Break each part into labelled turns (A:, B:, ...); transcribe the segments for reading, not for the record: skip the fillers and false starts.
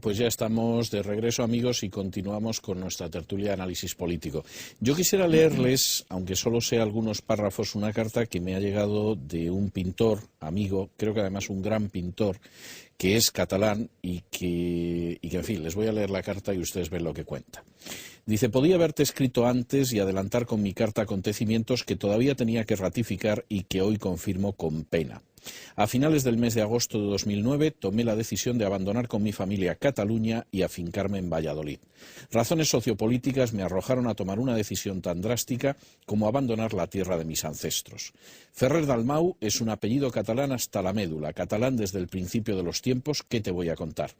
A: Pues ya estamos de regreso, amigos, y continuamos con nuestra tertulia de análisis político. Yo quisiera leerles, aunque solo sea algunos párrafos, una carta que me ha llegado de un pintor, amigo, creo que además un gran pintor, que es catalán y que, en fin, les voy a leer la carta y ustedes ven lo que cuenta. Dice: podía haberte escrito antes y adelantar con mi carta acontecimientos que todavía tenía que ratificar y que hoy confirmo con pena. A finales del mes de agosto de 2009 tomé la decisión de abandonar con mi familia Cataluña y afincarme en Valladolid. Razones sociopolíticas me arrojaron a tomar una decisión tan drástica como abandonar la tierra de mis ancestros. Ferrer Dalmau es un apellido catalán hasta la médula, catalán desde el principio de los tiempos. ¿Qué te voy a contar?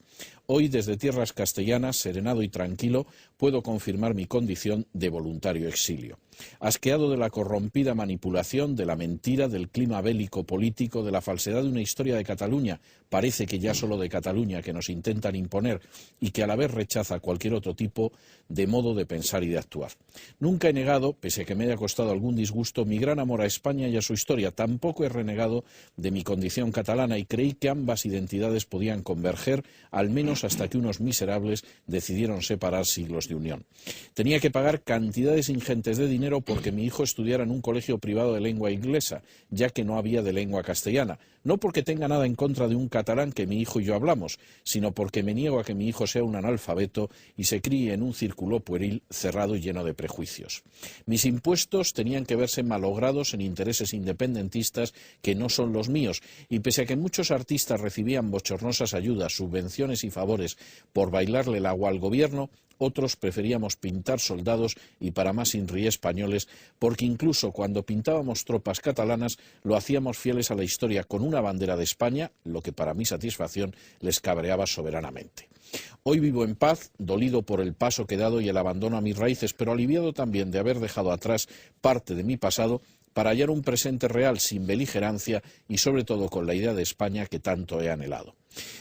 A: Hoy, desde tierras castellanas, serenado y tranquilo, puedo confirmar mi condición de voluntario exilio. Asqueado de la corrompida manipulación, de la mentira, del clima bélico político, de la falsedad de una historia de Cataluña, parece que ya solo de Cataluña, que nos intentan imponer y que a la vez rechaza cualquier otro tipo de modo de pensar y de actuar. Nunca he negado, pese a que me haya costado algún disgusto, mi gran amor a España y a su historia. Tampoco he renegado de mi condición catalana y creí que ambas identidades podían converger, al menos hasta que unos miserables decidieron separar siglos de unión. Tenía que pagar cantidades ingentes de dinero porque mi hijo estudiara en un colegio privado de lengua inglesa, ya que no había de lengua castellana. No porque tenga nada en contra de un catalán que mi hijo y yo hablamos, sino porque me niego a que mi hijo sea un analfabeto y se críe en un círculo pueril, cerrado y lleno de prejuicios. Mis impuestos tenían que verse malogrados en intereses independentistas que no son los míos, y pese a que muchos artistas recibían bochornosas ayudas, subvenciones y favores por bailarle el agua al gobierno, otros preferíamos pintar soldados y, para más inri, españoles, porque incluso cuando pintábamos tropas catalanas lo hacíamos fieles a la historia con una bandera de España, lo que para mi satisfacción les cabreaba soberanamente. Hoy vivo en paz, dolido por el paso que he dado y el abandono a mis raíces, pero aliviado también de haber dejado atrás parte de mi pasado para hallar un presente real sin beligerancia y sobre todo con la idea de España que tanto he anhelado.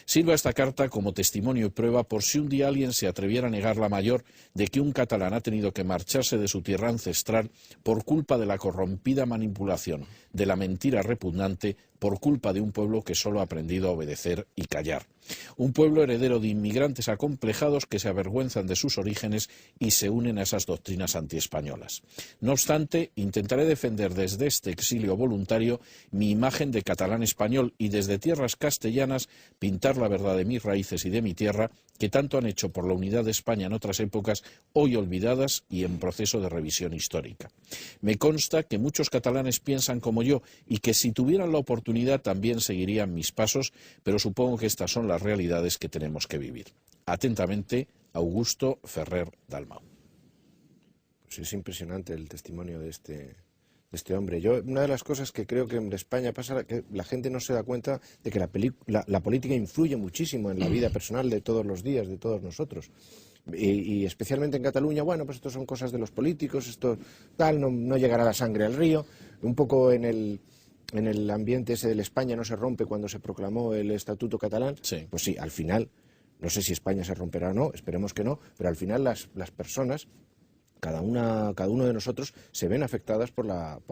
A: Sirva esta carta como testimonio y prueba por si un día alguien se atreviera a negar la mayor de que un catalán ha tenido que marcharse de su tierra ancestral por culpa de la corrompida manipulación, de la mentira repugnante, por culpa de un pueblo que solo ha aprendido a obedecer y callar. Un pueblo heredero de inmigrantes acomplejados que se avergüenzan de sus orígenes y se unen a esas doctrinas antiespañolas. No obstante, intentaré defender desde este exilio voluntario mi imagen de catalán español y desde tierras castellanas pintar la verdad de mis raíces y de mi tierra, que tanto han hecho por la unidad de España en otras épocas, hoy olvidadas y en proceso de revisión histórica. Me consta que muchos catalanes piensan como yo y que si tuvieran la oportunidad también seguirían mis pasos, pero supongo que estas son las realidades que tenemos que vivir. Atentamente, Augusto Ferrer Dalmau.
B: Pues es impresionante el testimonio de este hombre. Yo, una de las cosas que creo que en España pasa es que la gente no se da cuenta de que la política influye muchísimo en la vida personal de todos los días, de todos nosotros. Y especialmente en Cataluña, bueno, pues esto son cosas de los políticos, esto tal, no llegará la sangre al río. Un poco en el ambiente ese del España no se rompe cuando se proclamó el Estatuto catalán.
A: Sí.
B: Pues sí, al final, no sé si España se romperá o no, esperemos que no, pero al final las personas, cada uno de nosotros, se ven afectadas por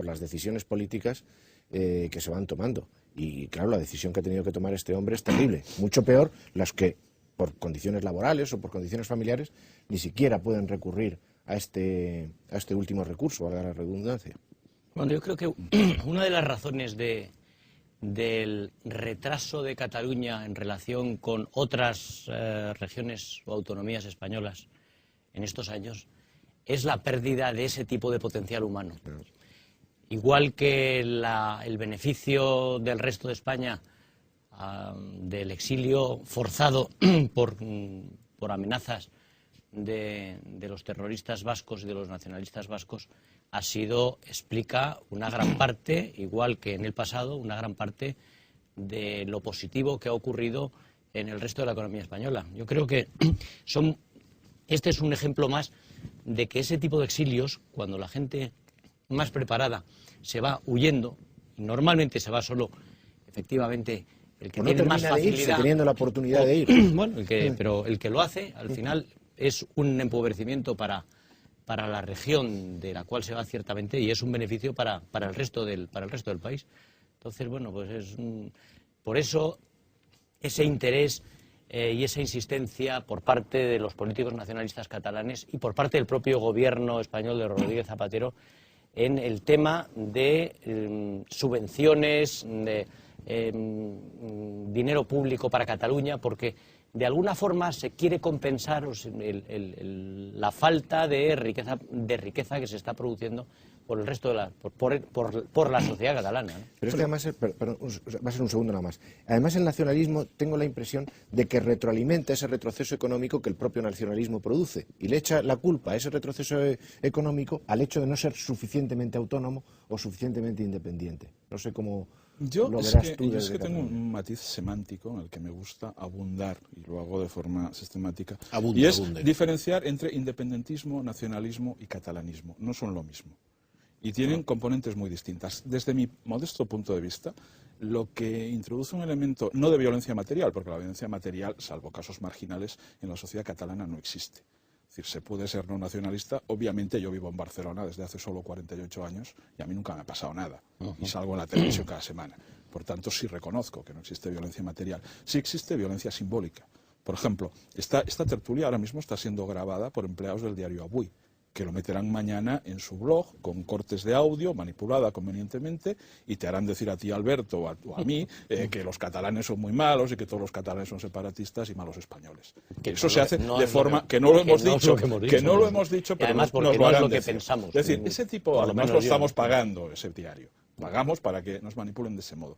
B: las decisiones políticas que se van tomando. Y claro, la decisión que ha tenido que tomar este hombre es terrible. Mucho peor las que, por condiciones laborales o por condiciones familiares, ni siquiera pueden recurrir a este último recurso, valga la redundancia.
C: Bueno, yo creo que una de las razones del retraso de Cataluña en relación con otras regiones o autonomías españolas en estos años es la pérdida de ese tipo de potencial humano. Igual que el beneficio del resto de España del exilio forzado por amenazas de los terroristas vascos y de los nacionalistas vascos explica una gran parte, igual que en el pasado, una gran parte de lo positivo que ha ocurrido en el resto de la economía española. Yo creo que este es un ejemplo más de que ese tipo de exilios, cuando la gente más preparada se va huyendo, y normalmente se va solo, efectivamente, el que tiene más facilidad,
B: de irse, teniendo la oportunidad de ir.
C: Bueno, pero el que lo hace, al final, es un empobrecimiento para la región de la cual se va ciertamente, y es un beneficio para el resto del país. Entonces, bueno, pues por eso ese interés y esa insistencia por parte de los políticos nacionalistas catalanes y por parte del propio gobierno español de Rodríguez Zapatero en el tema de subvenciones, de dinero público para Cataluña, porque de alguna forma se quiere compensar la falta de riqueza que se está produciendo por el resto de por la sociedad catalana, ¿no?
B: Pero es que además, perdón, va a ser un segundo nada más. Además, el nacionalismo, tengo la impresión de que retroalimenta ese retroceso económico que el propio nacionalismo produce y le echa la culpa a ese retroceso económico al hecho de no ser suficientemente autónomo o suficientemente independiente. No sé cómo lo verás tú.
D: Yo es que tengo un matiz semántico en el que me gusta abundar, y lo hago de forma sistemática, y es diferenciar entre independentismo, nacionalismo y catalanismo. No son lo mismo. Y tienen componentes muy distintas. Desde mi modesto punto de vista, lo que introduce un elemento no de violencia material, porque la violencia material, salvo casos marginales, en la sociedad catalana no existe. Es decir, se puede ser no nacionalista. Obviamente yo vivo en Barcelona desde hace solo 48 años y a mí nunca me ha pasado nada. Y salgo en la televisión cada semana. Por tanto, sí reconozco que no existe violencia material. Sí existe violencia simbólica. Por ejemplo, esta tertulia ahora mismo está siendo grabada por empleados del diario Avui, que lo meterán mañana en su blog con cortes de audio, manipulada convenientemente, y te harán decir a ti, Alberto, o a mí, que los catalanes son muy malos y que todos los catalanes son separatistas y malos españoles. Que eso se hace de forma que no lo hemos dicho, pero
C: además
D: nos lo harán
C: lo que
D: decir.
C: pensamos.
D: Es decir, ese tipo, además lo estamos pagando, ese diario. Pagamos para que nos manipulen de ese modo.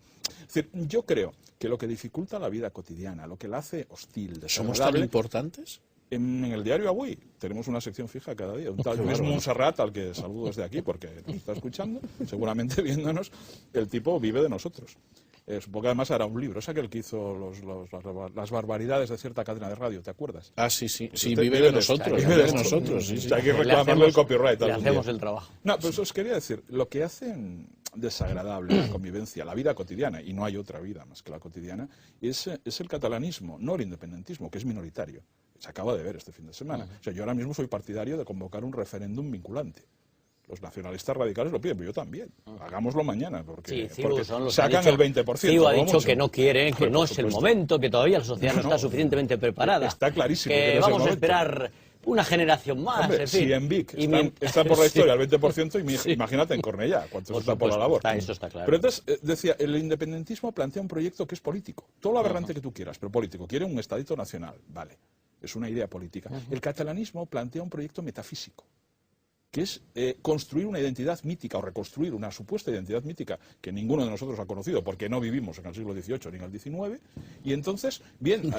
D: Es decir, yo creo que lo que dificulta la vida cotidiana, lo que la hace hostil, desagradable...
A: ¿Somos tan importantes?
D: En el diario Avui tenemos una sección fija cada día. Un tal Luis Montserrat, al que saludo desde aquí porque nos está escuchando, seguramente viéndonos, el tipo vive de nosotros. Supongo que además hará un libro. Es aquel que hizo las barbaridades de cierta cadena de radio, ¿te acuerdas?
A: Ah, sí, sí.
D: Pues
A: sí, vive de nosotros.
D: Vive de nosotros. Sí, sí. Hay que reclamarle el copyright.
C: Le hacemos el trabajo.
D: No, pero eso os quería decir. Lo que hacen desagradable la convivencia, la vida cotidiana, y no hay otra vida más que la cotidiana, es el catalanismo, no el independentismo, que es minoritario. Se acaba de ver este fin de semana. O sea, yo ahora mismo soy partidario de convocar un referéndum vinculante. Los nacionalistas radicales lo piden, pero yo también. Hagámoslo mañana, porque sacan el 20%.
C: CiU ha dicho que no quieren, que no es el momento, que todavía la sociedad no está suficientemente preparada.
D: Está clarísimo
C: que vamos a esperar una generación más.
D: Hombre,
C: en fin.
D: si en Vic está por la historia el 20%, imagínate en Cornellá, cuánto está por la labor.
C: Eso está claro.
D: Pero entonces, decía, el independentismo plantea un proyecto que es político. Todo lo aberrante que tú quieras, pero político. Quiere un estadito nacional, vale. Es una idea política. El catalanismo plantea un proyecto metafísico, que es construir una identidad mítica o reconstruir una supuesta identidad mítica que ninguno de nosotros ha conocido porque no vivimos en el siglo XVIII ni en el XIX. Y entonces, bien...